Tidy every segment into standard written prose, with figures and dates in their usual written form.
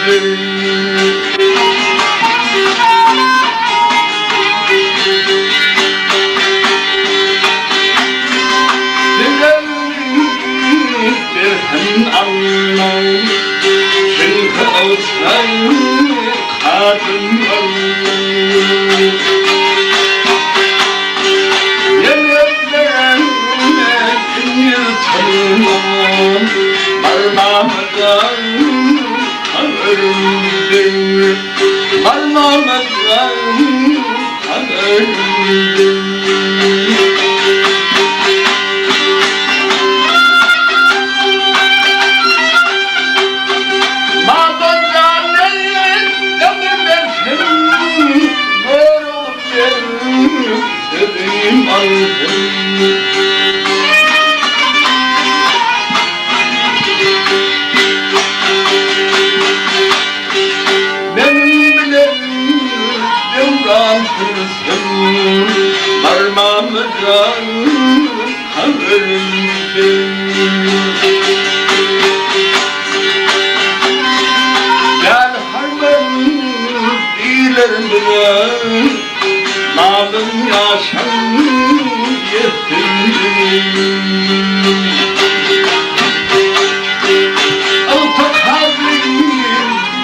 Dirhem almam, çünkü olsan kadın almam. Yeniden dünya tanımam, parmağımdan kanırımdır, parmağımdan kanırımdır. Parmağımdan kanırımdır. Gel harman dilerim, namım yaşam yetim. Altakabim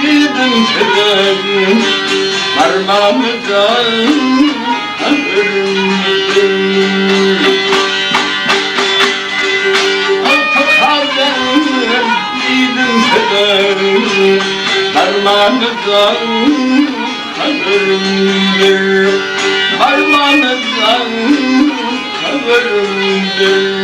gidin severim, parmağımdan kanırımdır. Altakabim gidin severim, parmağımdan kanırımdır, parmağımdan kanırımdır.